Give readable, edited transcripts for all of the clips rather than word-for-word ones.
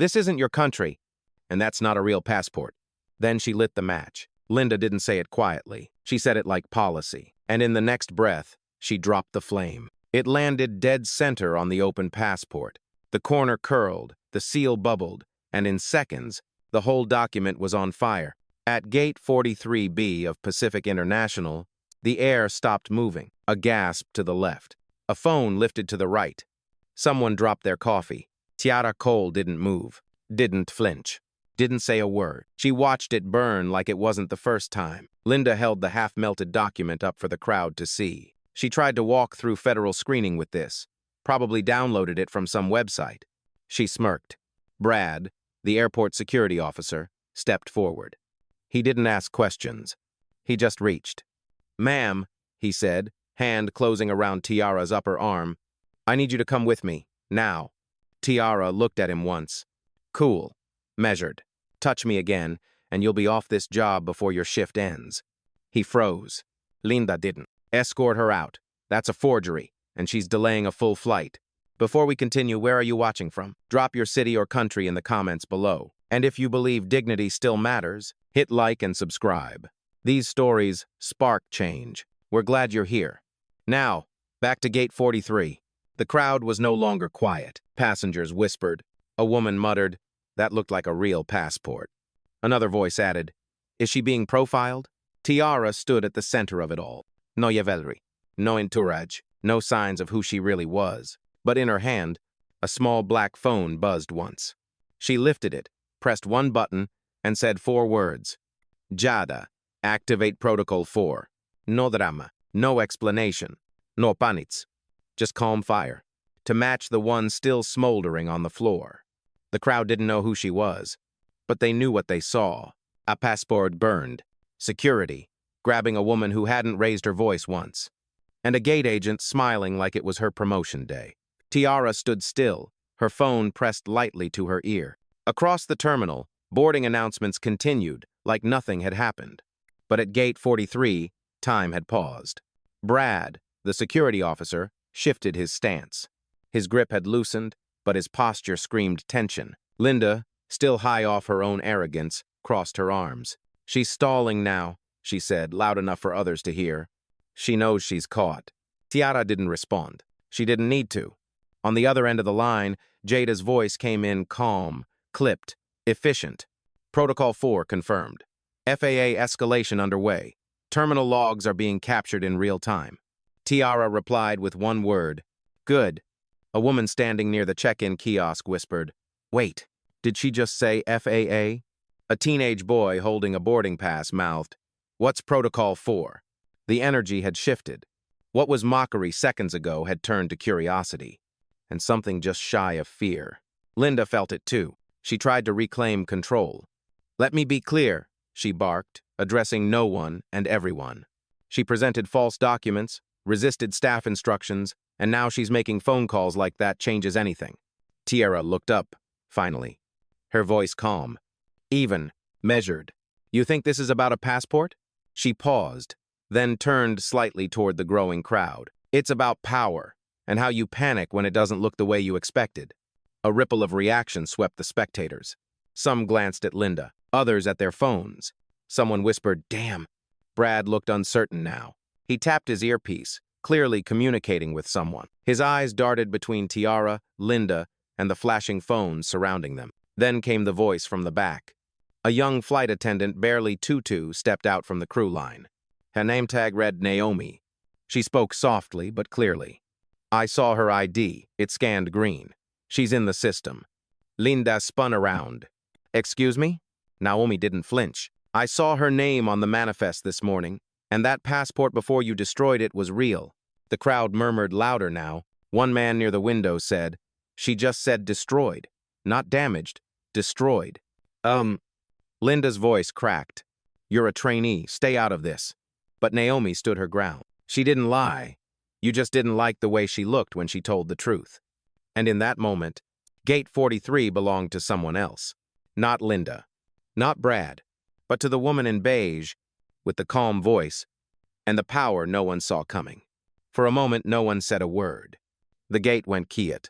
This isn't your country, and that's not a real passport. Then she lit the match. Linda didn't say it quietly. She said it like policy. And in the next breath, she dropped the flame. It landed dead center on the open passport. The corner curled, the seal bubbled, and in seconds, the whole document was on fire. At Gate 43B of Pacific International, the air stopped moving. A gasp to the left. A phone lifted to the right. Someone dropped their coffee. Tiara Cole didn't move, didn't flinch, didn't say a word. She watched it burn like it wasn't the first time. Linda held the half-melted document up for the crowd to see. She tried to walk through federal screening with this, probably downloaded it from some website. She smirked. Brad, the airport security officer, stepped forward. He didn't ask questions. He just reached. "Ma'am," he said, hand closing around Tiara's upper arm, "I need you to come with me, now." Tiara looked at him once. Cool. Measured. "Touch me again, and you'll be off this job before your shift ends." He froze. Linda didn't. "Escort her out. That's a forgery, and she's delaying a full flight. Before we continue, where are you watching from? Drop your city or country in the comments below. And if you believe dignity still matters, hit like and subscribe. These stories spark change. We're glad you're here. Now, back to Gate 43. The crowd was no longer quiet. Passengers whispered. A woman muttered, "That looked like a real passport." Another voice added, "Is she being profiled?" Tiara stood at the center of it all. No Yavelri, no entourage, no signs of who she really was. But in her hand, a small black phone buzzed once. She lifted it, pressed one button, and said 4 words. "Jada, activate Protocol 4. No drama, no explanation, no panits. Just calm fire." To match the one still smoldering on the floor. The crowd didn't know who she was, but they knew what they saw. A passport burned. Security, grabbing a woman who hadn't raised her voice once. And a gate agent smiling like it was her promotion day. Tiara stood still, her phone pressed lightly to her ear. Across the terminal, boarding announcements continued like nothing had happened. But at Gate 43, time had paused. Brad, the security officer, shifted his stance. His grip had loosened, but his posture screamed tension. Linda, still high off her own arrogance, crossed her arms. "She's stalling now," she said, loud enough for others to hear. "She knows she's caught." Tiara didn't respond. She didn't need to. On the other end of the line, Jada's voice came in calm, clipped, efficient. "Protocol 4 confirmed. FAA escalation underway. Terminal logs are being captured in real time." Tiara replied with one word. "Good." A woman standing near the check-in kiosk whispered, "Wait, did she just say FAA?" A teenage boy holding a boarding pass mouthed, "What's Protocol 4? The energy had shifted. What was mockery seconds ago had turned to curiosity, and something just shy of fear. Linda felt it too. She tried to reclaim control. "Let me be clear," she barked, addressing no one and everyone. She presented false documents, resisted staff instructions, and now she's making phone calls like that changes anything. Tiara looked up, finally. Her voice calm. Even, measured. "You think this is about a passport?" She paused, then turned slightly toward the growing crowd. "It's about power, and how you panic when it doesn't look the way you expected." A ripple of reaction swept the spectators. Some glanced at Linda, others at their phones. Someone whispered, "Damn." Brad looked uncertain now. He tapped his earpiece, clearly communicating with someone. His eyes darted between Tiara, Linda, and the flashing phones surrounding them. Then came the voice from the back. A young flight attendant, barely tutu, stepped out from the crew line. Her name tag read Naomi. She spoke softly but clearly. "I saw her ID. It scanned green. She's in the system." Linda spun around. "Excuse me?" Naomi didn't flinch. "I saw her name on the manifest this morning, and that passport before you destroyed it was real." The crowd murmured louder now. One man near the window said, "She just said destroyed. Not damaged. Destroyed." Linda's voice cracked. "You're a trainee. Stay out of this." But Naomi stood her ground. "She didn't lie. You just didn't like the way she looked when she told the truth." And in that moment, Gate 43 belonged to someone else. Not Linda. Not Brad. But to the woman in beige, with the calm voice, and the power no one saw coming. For a moment, no one said a word. The gate went quiet.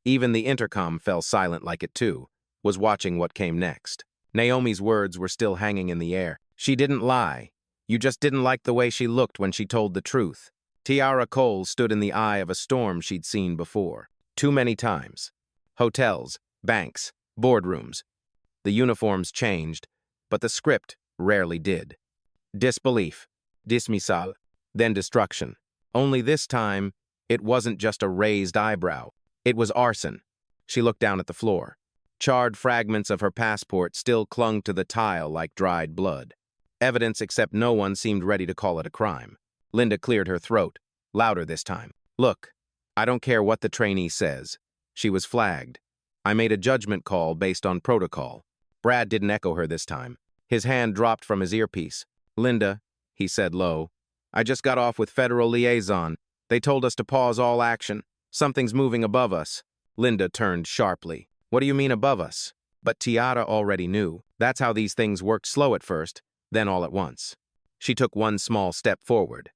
Even the intercom fell silent like it too, was watching what came next. Naomi's words were still hanging in the air. She didn't lie. You just didn't like the way she looked when she told the truth. Tiara Cole stood in the eye of a storm she'd seen before. Too many times. Hotels, banks, boardrooms. The uniforms changed, but the script rarely did. Disbelief, dismissal, then destruction. Only this time, it wasn't just a raised eyebrow. It was arson. She looked down at the floor. Charred fragments of her passport still clung to the tile like dried blood. Evidence except no one seemed ready to call it a crime. Linda cleared her throat, louder this time. Look, I don't care what the trainee says. She was flagged. I made a judgment call based on protocol. Brad didn't echo her this time. His hand dropped from his earpiece. Linda, he said low, I just got off with Federal Liaison. They told us to pause all action. Something's moving above us. Linda turned sharply. What do you mean above us? But Tiara already knew. That's how these things worked, slow at first, then all at once. She took one small step forward.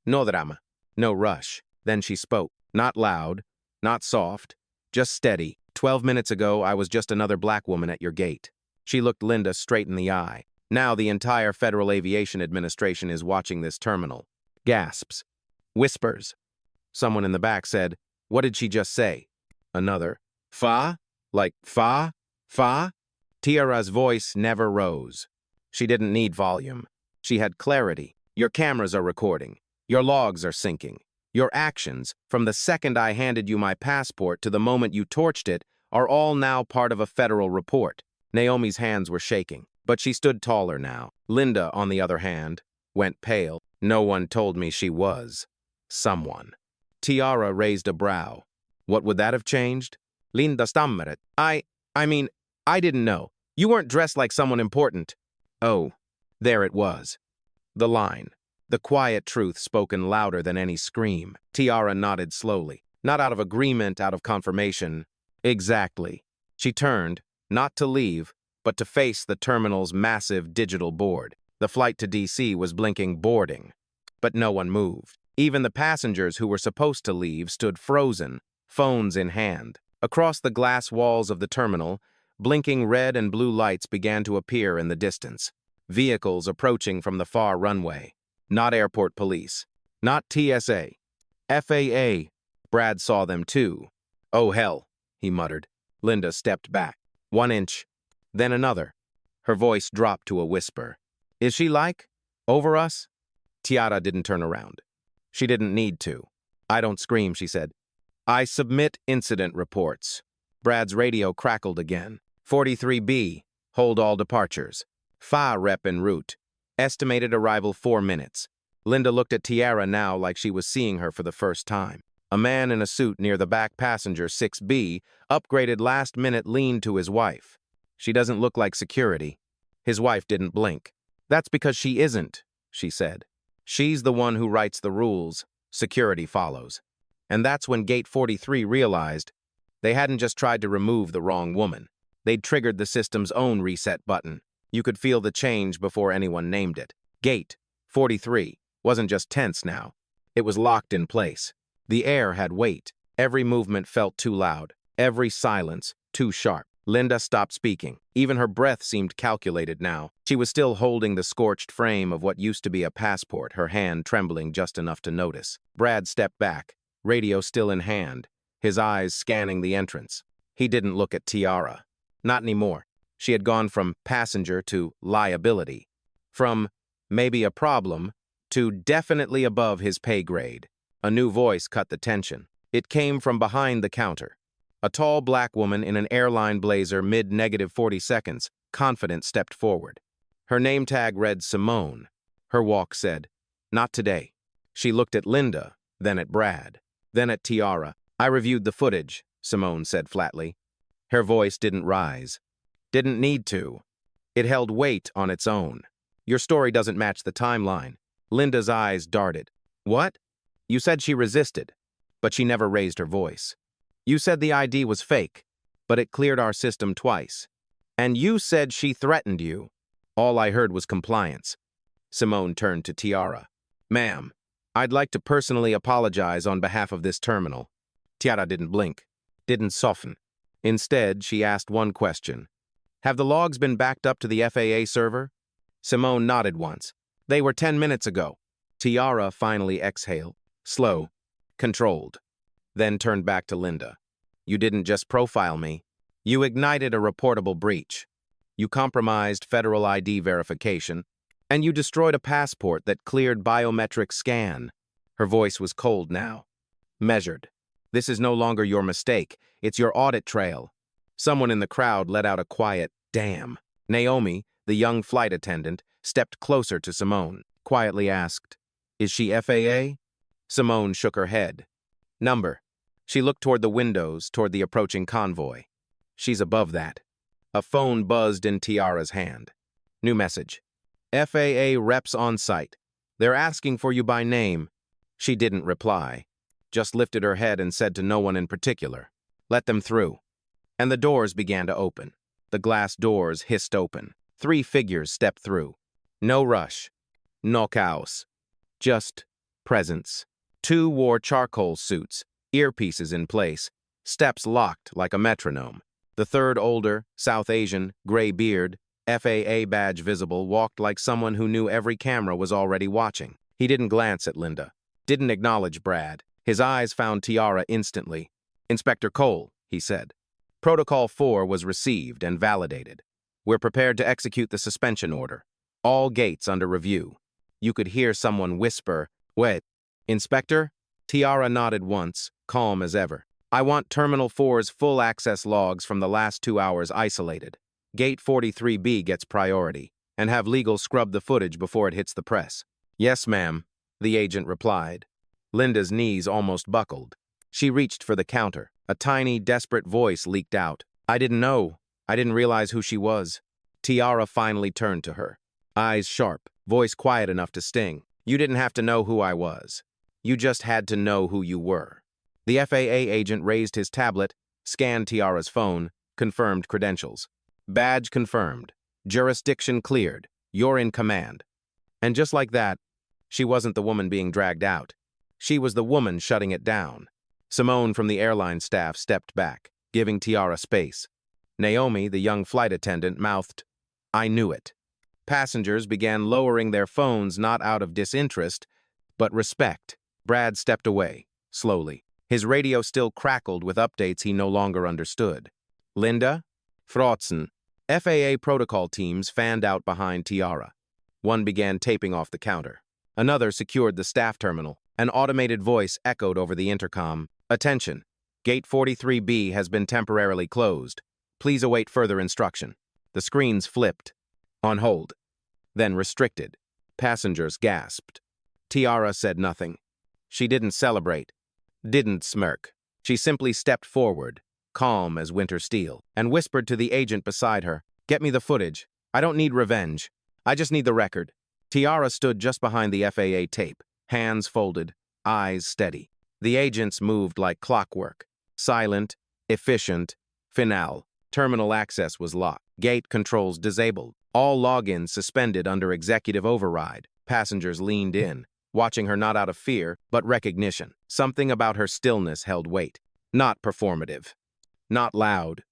No drama, no rush. Then she spoke. Not loud, not soft, just steady. 12 minutes ago, I was just another black woman at your gate. She looked Linda straight in the eye. Now the entire Federal Aviation Administration is watching this terminal. Gasps. Whispers. Someone in the back said, what did she just say? Another. Fa? Like fa? Fa? Tiara's voice never rose. She didn't need volume. She had clarity. Your cameras are recording. Your logs are syncing. Your actions, from the second I handed you my passport to the moment you torched it, are all now part of a federal report. Naomi's hands were shaking, but she stood taller now. Linda, on the other hand, went pale. No one told me she was someone. Tiara raised a brow. What would that have changed? Linda stammered. I mean, I didn't know. You weren't dressed like someone important. Oh, there it was. The line. The quiet truth spoken louder than any scream. Tiara nodded slowly. Not out of agreement, out of confirmation. Exactly. She turned, not to leave, but to face the terminal's massive digital board. The flight to DC was blinking boarding. But no one moved. Even the passengers who were supposed to leave stood frozen, phones in hand. Across the glass walls of the terminal, blinking red and blue lights began to appear in the distance. Vehicles approaching from the far runway. Not airport police. Not TSA. FAA. Brad saw them too. Oh hell, he muttered. Linda stepped back. 1 inch. Then another. Her voice dropped to a whisper. Is she like? Over us? Tiara didn't turn around. She didn't need to. I don't scream, she said. I submit incident reports. Brad's radio crackled again. 43B. Hold all departures. FA rep en route. Estimated arrival 4 minutes. Linda looked at Tiara now like she was seeing her for the first time. A man in a suit near the back passenger 6B, upgraded last minute, leaned to his wife. She doesn't look like security. His wife didn't blink. That's because she isn't, she said. She's the one who writes the rules. Security follows. And that's when Gate 43 realized they hadn't just tried to remove the wrong woman. They'd triggered the system's own reset button. You could feel the change before anyone named it. Gate 43 wasn't just tense now. It was locked in place. The air had weight. Every movement felt too loud. Every silence too sharp. Linda stopped speaking. Even her breath seemed calculated now. She was still holding the scorched frame of what used to be a passport, her hand trembling just enough to notice. Brad stepped back, radio still in hand, his eyes scanning the entrance. He didn't look at Tiara. Not anymore. She had gone from passenger to liability. From maybe a problem to definitely above his pay grade. A new voice cut the tension. It came from behind the counter. A tall black woman in an airline blazer mid-40 seconds, confident, stepped forward. Her name tag read Simone. Her walk said, not today. She looked at Linda, then at Brad, then at Tiara. I reviewed the footage, Simone said flatly. Her voice didn't rise. Didn't need to. It held weight on its own. Your story doesn't match the timeline. Linda's eyes darted. What? You said she resisted, but she never raised her voice. You said the ID was fake, but it cleared our system twice. And you said she threatened you. All I heard was compliance. Simone turned to Tiara. Ma'am, I'd like to personally apologize on behalf of this terminal. Tiara didn't blink, didn't soften. Instead, she asked one question. Have the logs been backed up to the FAA server? Simone nodded once. They were 10 minutes ago. Tiara finally exhaled. Slow. Controlled. Then turned back to Linda. You didn't just profile me. You ignited a reportable breach. You compromised federal ID verification. And you destroyed a passport that cleared biometric scan. Her voice was cold now. Measured. This is no longer your mistake. It's your audit trail. Someone in the crowd let out a quiet, damn. Naomi, the young flight attendant, stepped closer to Simone, quietly asked, "Is she FAA?" Simone shook her head. "Number." She looked toward the windows, toward the approaching convoy. "She's above that." A phone buzzed in Tiara's hand. New message. "FAA reps on site. They're asking for you by name." She didn't reply, just lifted her head and said to no one in particular, "Let them through." And the doors began to open. The glass doors hissed open. 3 figures stepped through. No rush. No chaos. Just presence. 2 wore charcoal suits, earpieces in place, steps locked like a metronome. The third, older, South Asian, gray beard, FAA badge visible, walked like someone who knew every camera was already watching. He didn't glance at Linda. Didn't acknowledge Brad. His eyes found Tiara instantly. "Inspector Cole," he said. "Protocol 4 was received and validated. We're prepared to execute the suspension order. All gates under review." You could hear someone whisper, "Wait." "Inspector?" Tiara nodded once, calm as ever. "I want Terminal 4's full access logs from the last 2 hours isolated. Gate 43B gets priority, and have legal scrub the footage before it hits the press." "Yes, ma'am," the agent replied. Linda's knees almost buckled. She reached for the counter. A tiny, desperate voice leaked out. "I didn't know. I didn't realize who she was." Tiara finally turned to her. Eyes sharp, voice quiet enough to sting. "You didn't have to know who I was. You just had to know who you were." The FAA agent raised his tablet, scanned Tiara's phone, confirmed credentials. "Badge confirmed. Jurisdiction cleared. You're in command." And just like that, she wasn't the woman being dragged out. She was the woman shutting it down. Simone from the airline staff stepped back, giving Tiara space. Naomi, the young flight attendant, mouthed, "I knew it." Passengers began lowering their phones not out of disinterest, but respect. Brad stepped away, slowly. His radio still crackled with updates he no longer understood. Linda? Frotzen. FAA protocol teams fanned out behind Tiara. One began taping off the counter. Another secured the staff terminal. An automated voice echoed over the intercom. "Attention. Gate 43B has been temporarily closed. Please await further instruction." The screens flipped. On hold. Then restricted. Passengers gasped. Tiara said nothing. She didn't celebrate. Didn't smirk. She simply stepped forward, calm as winter steel, and whispered to the agent beside her, "Get me the footage. I don't need revenge. I just need the record." Tiara stood just behind the FAA tape, hands folded, eyes steady. The agents moved like clockwork. Silent, efficient, finale. Terminal access was locked. Gate controls disabled. All logins suspended under executive override. Passengers leaned in, watching her not out of fear, but recognition. Something about her stillness held weight. Not performative. Not loud.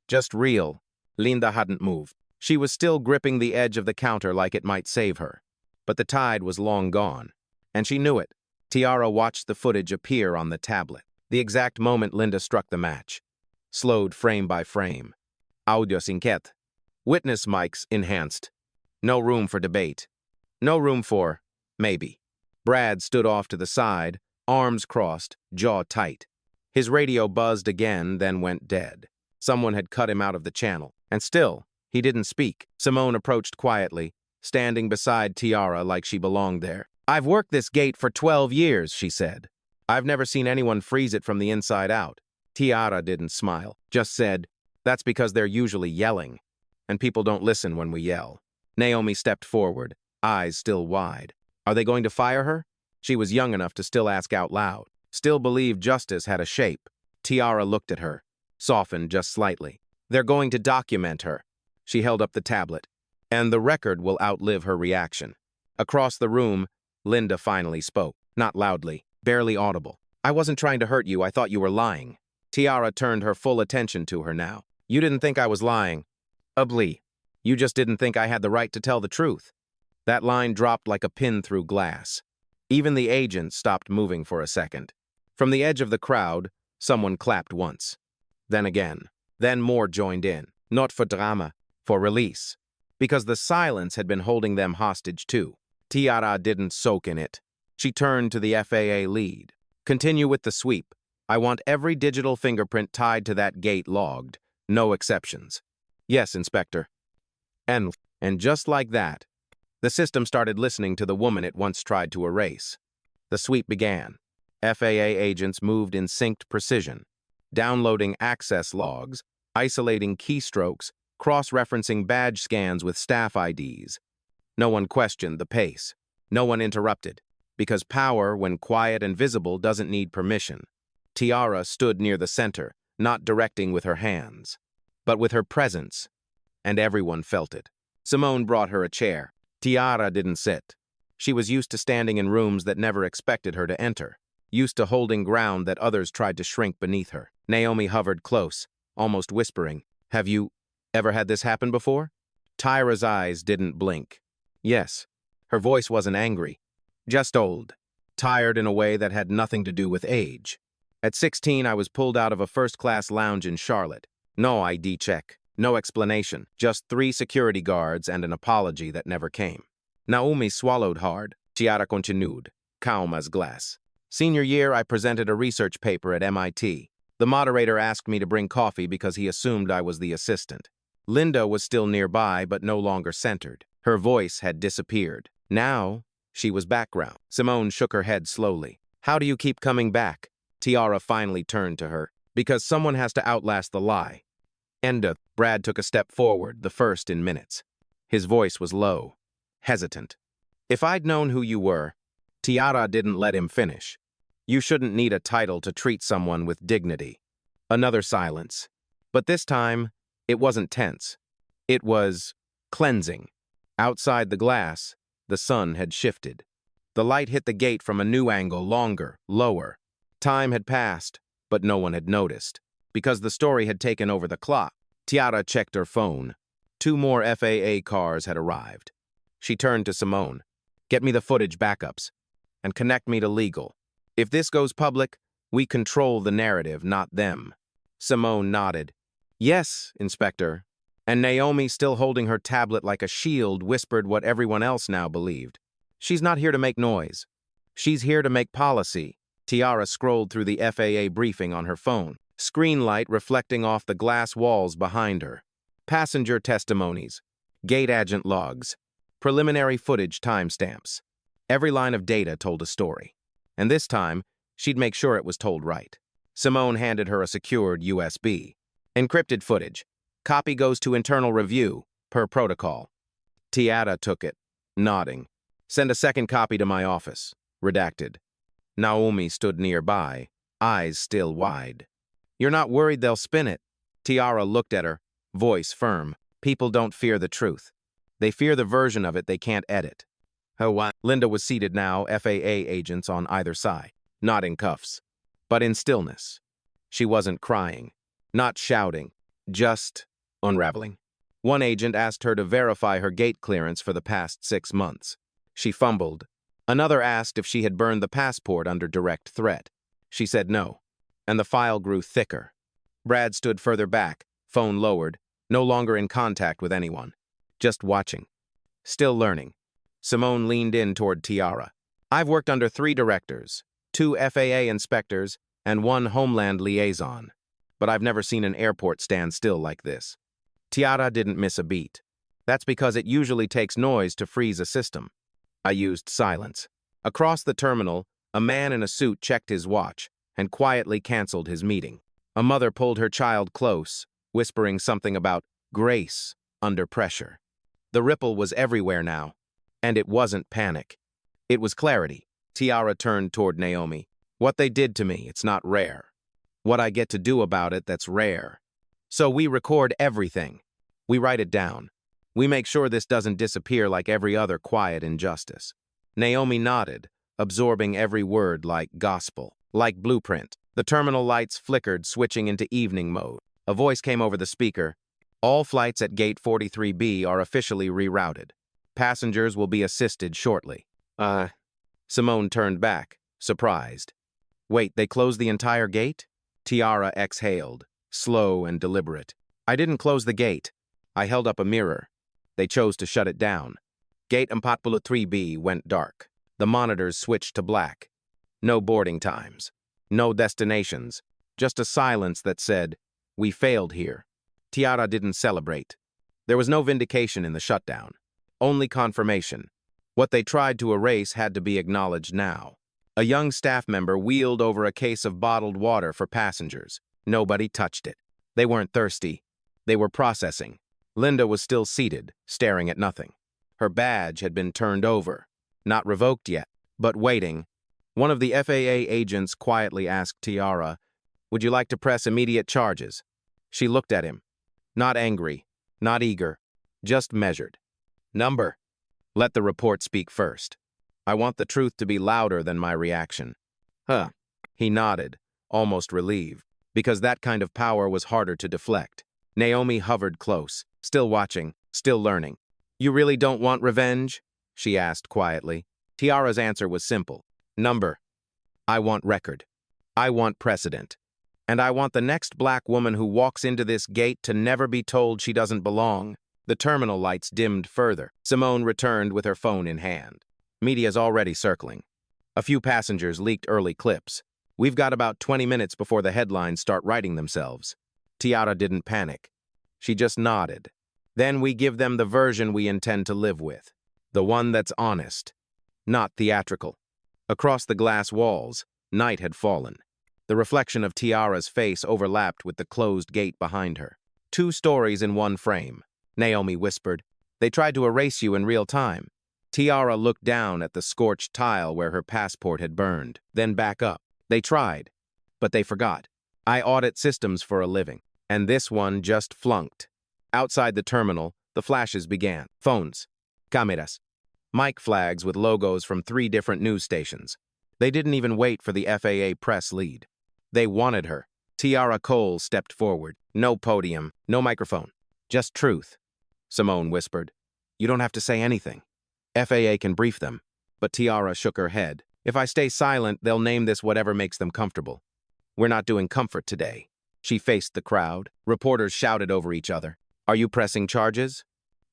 Just real. Linda hadn't moved. She was still gripping the edge of the counter like it might save her. But the tide was long gone. And she knew it. Tiara watched the footage appear on the tablet. The exact moment Linda struck the match. Slowed frame by frame. Audio synket. Witness mics enhanced. No room for debate. No room for maybe. Brad stood off to the side, arms crossed, jaw tight. His radio buzzed again, then went dead. Someone had cut him out of the channel. And still, he didn't speak. Simone approached quietly, standing beside Tiara like she belonged there. "I've worked this gate for 12 years, she said. "I've never seen anyone freeze it from the inside out." Tiara didn't smile, just said, "That's because they're usually yelling, and people don't listen when we yell." Naomi stepped forward, eyes still wide. "Are they going to fire her?" She was young enough to still ask out loud, still believe justice had a shape. Tiara looked at her, softened just slightly. "They're going to document her." She held up the tablet, and the record will outlive her reaction. Across the room, Linda finally spoke, not loudly, barely audible. "I wasn't trying to hurt you, I thought you were lying." Tiara turned her full attention to her now. "You didn't think I was lying." Ugly. You just didn't think I had the right to tell the truth. That line dropped like a pin through glass. Even the agent stopped moving for a second. From the edge of the crowd, someone clapped once. Then again. Then more joined in. Not for drama, for release. Because the silence had been holding them hostage too. Tiara didn't soak in it. She turned to the FAA lead. Continue with the sweep. I want every digital fingerprint tied to that gate logged. No exceptions. Yes, Inspector. And just like that, the system started listening to the woman it once tried to erase. The sweep began. FAA agents moved in synced precision, downloading access logs, isolating keystrokes, cross-referencing badge scans with staff IDs. No one questioned the pace. No one interrupted, because power, when quiet and visible, doesn't need permission. Tiara stood near the center, not directing with her hands, but with her presence, and everyone felt it. Simone brought her a chair. Tiara didn't sit. She was used to standing in rooms that never expected her to enter, used to holding ground that others tried to shrink beneath her. Naomi hovered close, almost whispering, "Have you ever had this happen before?" Tyra's eyes didn't blink. Yes. Her voice wasn't angry, just old, tired in a way that had nothing to do with age. At 16, I was pulled out of a first-class lounge in Charlotte. No ID check, no explanation, just 3 security guards and an apology that never came. Naomi swallowed hard. Tiara continued, calm as glass. Senior year, I presented a research paper at MIT. The moderator asked me to bring coffee because he assumed I was the assistant. Linda was still nearby, but no longer centered. Her voice had disappeared. Now, she was background. Simone shook her head slowly. How do you keep coming back? Tiara finally turned to her. Because someone has to outlast the lie. Enda. Brad took a step forward, the first in minutes. His voice was low, hesitant. If I'd known who you were, Tiara didn't let him finish. You shouldn't need a title to treat someone with dignity. Another silence. But this time, it wasn't tense. It was cleansing. Outside the glass, the sun had shifted. The light hit the gate from a new angle, longer, lower. Time had passed, but no one had noticed. Because the story had taken over the clock, Tiara checked her phone. 2 more FAA cars had arrived. She turned to Simone. Get me the footage backups, and connect me to legal. If this goes public, we control the narrative, not them. Simone nodded. Yes, Inspector. And Naomi, still holding her tablet like a shield, whispered what everyone else now believed. She's not here to make noise. She's here to make policy. Tiara scrolled through the FAA briefing on her phone, screen light reflecting off the glass walls behind her. Passenger testimonies, gate agent logs, preliminary footage timestamps. Every line of data told a story. And this time, she'd make sure it was told right. Simone handed her a secured USB. Encrypted footage. Copy goes to internal review, per protocol. Tiara took it, nodding. Send a second copy to my office. Redacted. Naomi stood nearby, eyes still wide. You're not worried they'll spin it? Tiara looked at her, voice firm. People don't fear the truth. They fear the version of it they can't edit. Oh, what? Linda was seated now, FAA agents on either side, not in cuffs, but in stillness. She wasn't crying, not shouting, just unraveling. One agent asked her to verify her gate clearance for the past 6 months. She fumbled. Another asked if she had burned the passport under direct threat. She said no, and the file grew thicker. Brad stood further back, phone lowered, no longer in contact with anyone, just watching, still learning. Simone leaned in toward Tiara. I've worked under 3 directors, 2 FAA inspectors, and 1 Homeland liaison, but I've never seen an airport stand still like this. Tiara didn't miss a beat. That's because it usually takes noise to freeze a system. I used silence. Across the terminal, a man in a suit checked his watch and quietly canceled his meeting. A mother pulled her child close, whispering something about grace under pressure. The ripple was everywhere now, and it wasn't panic. It was clarity. Tiara turned toward Naomi. What they did to me, it's not rare. What I get to do about it, that's rare. So we record everything. We write it down. We make sure this doesn't disappear like every other quiet injustice. Naomi nodded, absorbing every word like gospel, like blueprint. The terminal lights flickered, switching into evening mode. A voice came over the speaker. All flights at Gate 43B are officially rerouted. Passengers will be assisted shortly. Simone turned back, surprised. Wait, they closed the entire gate? Tiara exhaled, slow and deliberate. I didn't close the gate. I held up a mirror. They chose to shut it down. Gate 43B went dark. The monitors switched to black. No boarding times. No destinations. Just a silence that said, "We failed here." Tiara didn't celebrate. There was no vindication in the shutdown. Only confirmation. What they tried to erase had to be acknowledged now. A young staff member wheeled over a case of bottled water for passengers. Nobody touched it. They weren't thirsty. They were processing. Linda was still seated, staring at nothing. Her badge had been turned over. Not revoked yet, but waiting. One of the FAA agents quietly asked Tiara, "Would you like to press immediate charges?" She looked at him. Not angry, not eager, just measured. "Number." "Let the report speak first. I want the truth to be louder than my reaction." "Huh." He nodded, almost relieved, because that kind of power was harder to deflect. Naomi hovered close, still watching, still learning. "You really don't want revenge?" she asked quietly. Tiara's answer was simple. "Number. I want record. I want precedent. And I want the next black woman who walks into this gate to never be told she doesn't belong." The terminal lights dimmed further. Simone returned with her phone in hand. Media's already circling. A few passengers leaked early clips. "We've got about 20 minutes before the headlines start writing themselves." Tiara didn't panic. She just nodded. "Then we give them the version we intend to live with. The one that's honest, not theatrical." Across the glass walls, night had fallen. The reflection of Tiara's face overlapped with the closed gate behind her. "Two stories in one frame," Naomi whispered. "They tried to erase you in real time." Tiara looked down at the scorched tile where her passport had burned, then back up. "They tried, but they forgot. I audit systems for a living, and this one just flunked." Outside the terminal, the flashes began. Phones, cameras, mic flags with logos from 3 different news stations. They didn't even wait for the FAA press lead. They wanted her. Tiara Cole stepped forward. "No podium, no microphone. Just truth," Simone whispered. "You don't have to say anything. FAA can brief them." But Tiara shook her head. "If I stay silent, they'll name this whatever makes them comfortable. We're not doing comfort today." She faced the crowd. Reporters shouted over each other. "Are you pressing charges?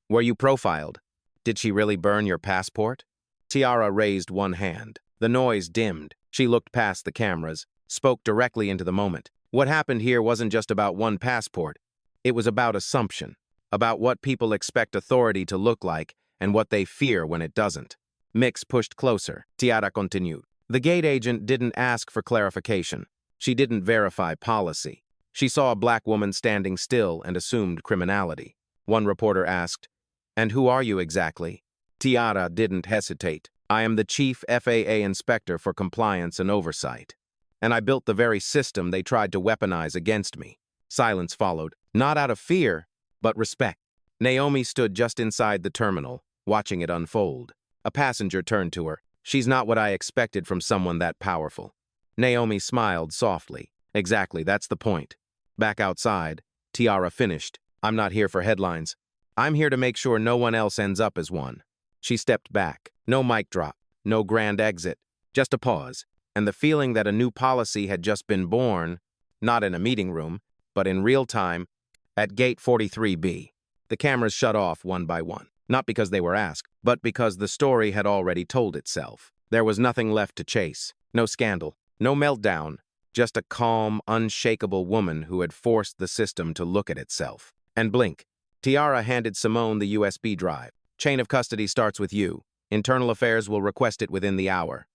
Were you profiled? Did she really burn your passport?" Tiara raised one hand. The noise dimmed. She looked past the cameras, spoke directly into the moment. What happened here wasn't just about one passport. It was about assumption, about what people expect authority to look like and what they fear when it doesn't. Mix pushed closer. Tiara continued. "The gate agent didn't ask for clarification. She didn't verify policy. She saw a black woman standing still and assumed criminality." One reporter asked, "And who are you exactly?" Tiara didn't hesitate. "I am the Chief FAA Inspector for Compliance and Oversight. And I built the very system they tried to weaponize against me." Silence followed, not out of fear, but respect. Naomi stood just inside the terminal, watching it unfold. A passenger turned to her. "She's not what I expected from someone that powerful." Naomi smiled softly. "Exactly, that's the point." Back outside, Tiara finished. "I'm not here for headlines. I'm here to make sure no one else ends up as one." She stepped back. No mic drop, no grand exit, just a pause, and the feeling that a new policy had just been born, not in a meeting room, but in real time, at Gate 43B. The cameras shut off one by one, not because they were asked, but because the story had already told itself. There was nothing left to chase, no scandal, no meltdown, just a calm, unshakable woman who had forced the system to look at itself. And blink. Tiara handed Simone the USB drive. "Chain of custody starts with you. Internal Affairs will request it within the hour."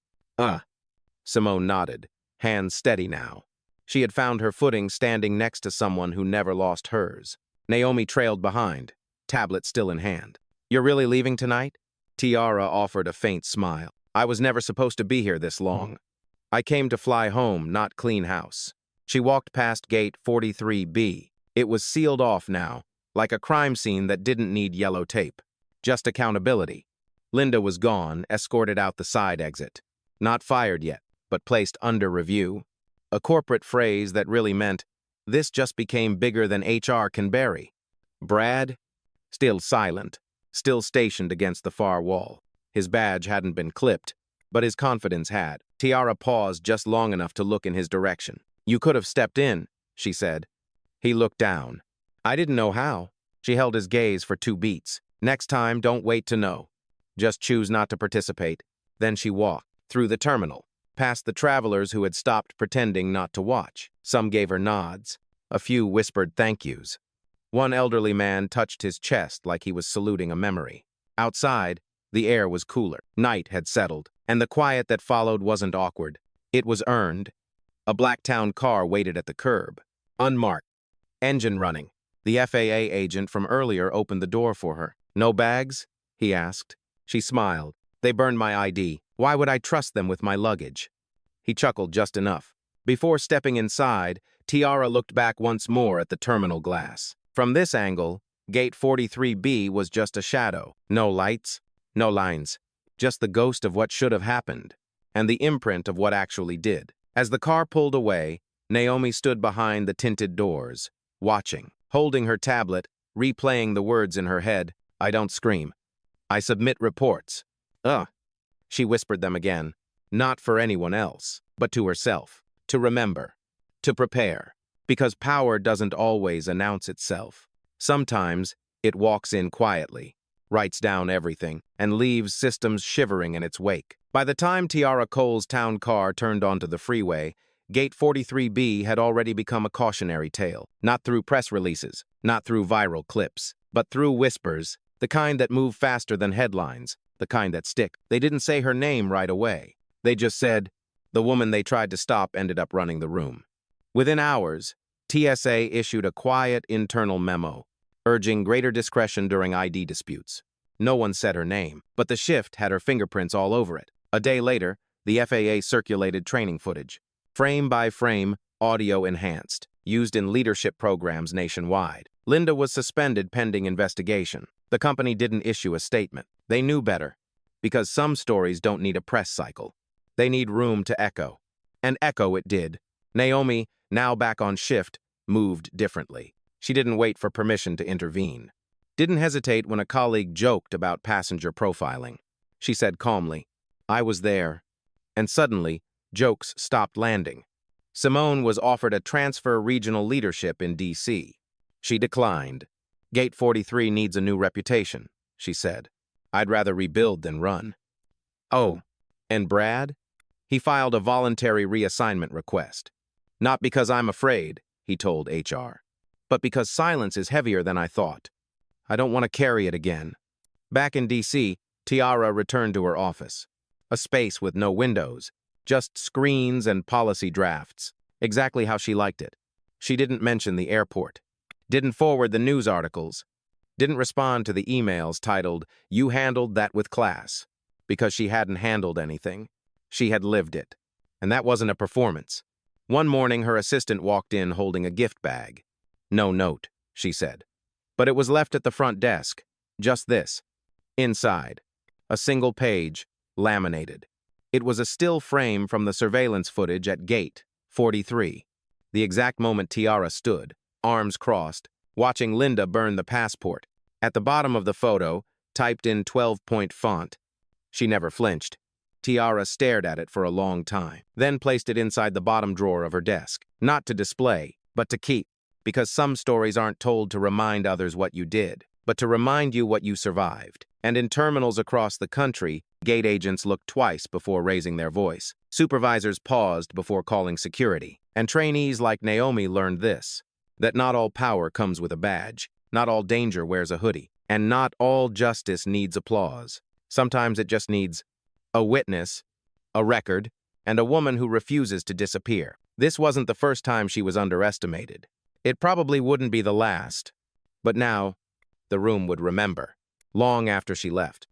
Simone nodded, hands steady now. She had found her footing standing next to someone who never lost hers. Naomi trailed behind, tablet still in hand. "You're really leaving tonight?" Tiara offered a faint smile. "I was never supposed to be here this long. I came to fly home, not clean house." She walked past Gate 43B. It was sealed off now, like a crime scene that didn't need yellow tape. Just accountability. Linda was gone, escorted out the side exit. Not fired yet, but placed under review. A corporate phrase that really meant, this just became bigger than HR can bury. Brad? Still silent, still stationed against the far wall. His badge hadn't been clipped, but his confidence had. Tiara paused just long enough to look in his direction. "You could have stepped in," she said. He looked down. "I didn't know how." She held his gaze for 2 beats. "Next time, don't wait to know. Just choose not to participate." Then she walked through the terminal, past the travelers who had stopped pretending not to watch. Some gave her nods. A few whispered thank yous. One elderly man touched his chest like he was saluting a memory. Outside, the air was cooler. Night had settled, and the quiet that followed wasn't awkward. It was earned. A Blacktown car waited at the curb, unmarked, engine running. The FAA agent from earlier opened the door for her. "No bags?" he asked. She smiled. "They burned my ID. Why would I trust them with my luggage?" He chuckled just enough. Before stepping inside, Tiara looked back once more at the terminal glass. From this angle, Gate 43B was just a shadow. No lights, no lines, just the ghost of what should have happened, and the imprint of what actually did. As the car pulled away, Naomi stood behind the tinted doors, watching, holding her tablet, replaying the words in her head. "I don't scream. I submit reports." "Ugh." She whispered them again, not for anyone else, but to herself. To remember, to prepare. Because power doesn't always announce itself. Sometimes it walks in quietly, writes down everything, and leaves systems shivering in its wake. By the time Tiara Cole's town car turned onto the freeway, Gate 43B had already become a cautionary tale. Not through press releases, not through viral clips, but through whispers, the kind that move faster than headlines, the kind that stick. They didn't say her name right away. They just said, the woman they tried to stop ended up running the room. Within hours, TSA issued a quiet internal memo, urging greater discretion during ID disputes. No one said her name, but the shift had her fingerprints all over it. A day later, the FAA circulated training footage, frame by frame, audio enhanced, used in leadership programs nationwide. Linda was suspended pending investigation. The company didn't issue a statement. They knew better, because some stories don't need a press cycle. They need room to echo. And echo it did. Naomi, now back on shift, moved differently. She didn't wait for permission to intervene. Didn't hesitate when a colleague joked about passenger profiling. She said calmly, "I was there." And suddenly, jokes stopped landing. Simone was offered a transfer regional leadership in D.C. She declined. "Gate 43 needs a new reputation," she said. "I'd rather rebuild than run." "Oh, and Brad?" He filed a voluntary reassignment request. "Not because I'm afraid," he told HR, "but because silence is heavier than I thought. I don't want to carry it again." Back in D.C., Tiara returned to her office. A space with no windows, just screens and policy drafts, exactly how she liked it. She didn't mention the airport, didn't forward the news articles, didn't respond to the emails titled, "You handled that with class," because she hadn't handled anything. She had lived it. And that wasn't a performance. One morning, her assistant walked in holding a gift bag. "No note," she said. But it was left at the front desk. Just this. Inside, a single page, laminated. It was a still frame from the surveillance footage at Gate 43. The exact moment Tiara stood, arms crossed, watching Linda burn the passport. At the bottom of the photo, typed in 12-point font. She never flinched. Tiara stared at it for a long time, then placed it inside the bottom drawer of her desk. Not to display, but to keep. Because some stories aren't told to remind others what you did, but to remind you what you survived. And in terminals across the country, gate agents looked twice before raising their voice. Supervisors paused before calling security. And trainees like Naomi learned this, that not all power comes with a badge, not all danger wears a hoodie, and not all justice needs applause. Sometimes it just needs a witness, a record, and a woman who refuses to disappear. This wasn't the first time she was underestimated. It probably wouldn't be the last. But now, the room would remember, long after she left.